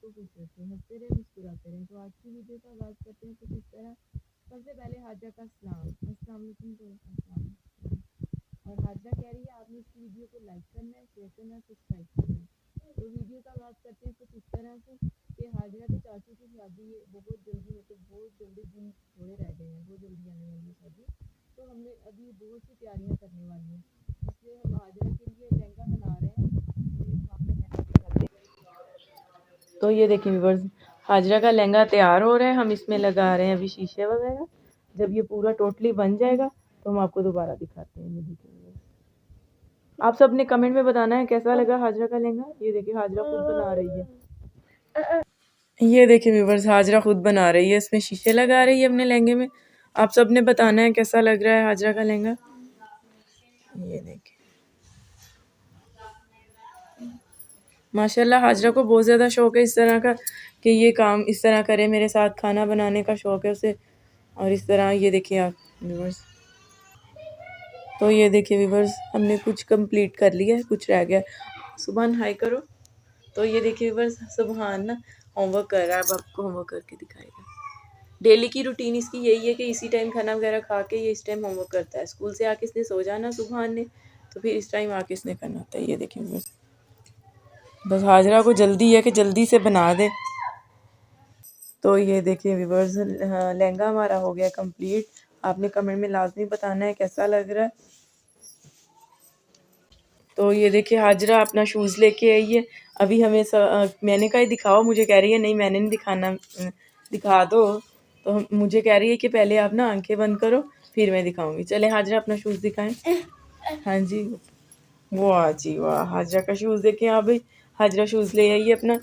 को खुश रखे, हंसते रहे, मुस्कुराते रहे। तो आज की वीडियो का आगाज़ करते हैं कुछ इस तरह। सबसे पहले हाजरा का सलाम, अस्सलाम वालेकुम। तो अस्सलाम। और हाजरा कह रही है आपने इसकी वीडियो को लाइक करना है, शेयर करना है, सब्सक्राइब करना है। तो वीडियो का आगाज़ करते हैं कुछ इस तरह से कि हाजरा के चाचू की शादी बहुत जल्दी, मतलब बहुत जल्दी दिन थोड़े रह गए हैं, बहुत जल्दी आने वाली है शादी। तो हमने अभी बहुत सी तैयारियां करने वाली हैं, इसलिए हम हाजरा के लिए लहंगा बना रहे हैं। तो ये देखिए व्यूअर्स, हाजरा का लहंगा तैयार हो रहा है। हम इसमें लगा रहे हैं अभी शीशे वगैरह। जब ये पूरा टोटली बन जाएगा तो हम आपको दोबारा दिखाते हैं। ये देखिए व्यूअर्स, आप सब ने कमेंट में बताना है कैसा लगा हाजरा का लहंगा। ये देखिए हाजरा खुद बना रही है। ये देखिए व्यूअर्स, हाजरा खुद बना रही है, इसमें शीशे लगा रही है अपने लहंगे में। आप सब ने बताना है कैसा लग रहा है हाजरा का लहंगा। ये देखिए माशाल्लाह, हाजरा को बहुत ज़्यादा शौक है इस तरह का कि ये काम इस तरह करे, मेरे साथ खाना बनाने का शौक है उसे। और इस तरह ये देखिए आप व्यूअर्स, तो ये देखिए व्यूअर्स, हमने कुछ कंप्लीट कर लिया है, कुछ रह गया। सुबहान हाई करो। तो ये देखिए व्यूअर्स, सुबहान ना होमवर्क कर रहा है, अब आपको होमवर्क करके दिखाएगा। डेली की रूटीन इसकी यही है कि इसी टाइम खाना वगैरह खा के ये इस टाइम होमवर्क करता है। स्कूल से आके इसने सो जाना सुबहान ने, तो फिर इस टाइम आके इसने करना होता है। ये देखिए व्यूअर्स, बस हाजरा को जल्दी है कि जल्दी से बना दे। तो ये देखिए व्यूअर्स, लहंगा हमारा हो गया कंप्लीट। आपने कमेंट में लाजमी बताना है कैसा लग रहा है। तो ये देखिए हाजरा अपना शूज़ लेके आई है। अभी हमें मैंने कहा दिखाओ, मुझे कह रही है नहीं मैंने नहीं दिखाना, दिखा दो। तो मुझे कह रही है कि पहले आप ना आंखें बंद करो फिर मैं दिखाऊंगी। चले हाजरा अपना शूज़ दिखाएं। हाँ जी, वाह जी वाह, हाजरा का शूज़ देखिए आप भाई। हाजरा शूज़ ले आई है अपना।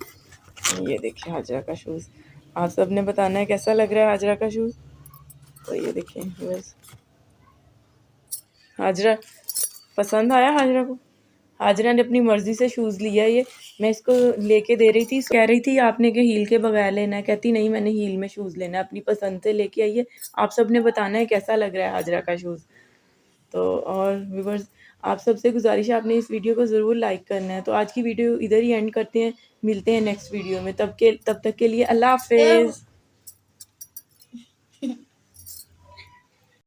ये देखिए हाजरा का शूज़, आप सब ने बताना है कैसा लग रहा है हाजरा का शूज़। तो ये देखिए बस, हाजरा पसंद आया हाजरा को। हाजरा ने अपनी मर्जी से शूज़ लिया ये। मैं इसको लेके दे रही थी, कह रही थी आपने कि हील के बगैर लेना है, कहती नहीं मैंने हील में शूज़ लेना है। अपनी पसंद से लेके आई है। आप सब ने बताना है कैसा लग रहा है हाजरा का शूज़। तो और व्यूअर्स, आप सबसे गुजारिश है आपने इस वीडियो को ज़रूर लाइक करना है। तो आज की वीडियो इधर ही एंड करते हैं, मिलते हैं नेक्स्ट वीडियो में। तब तक के लिए अल्लाह हाफिज़।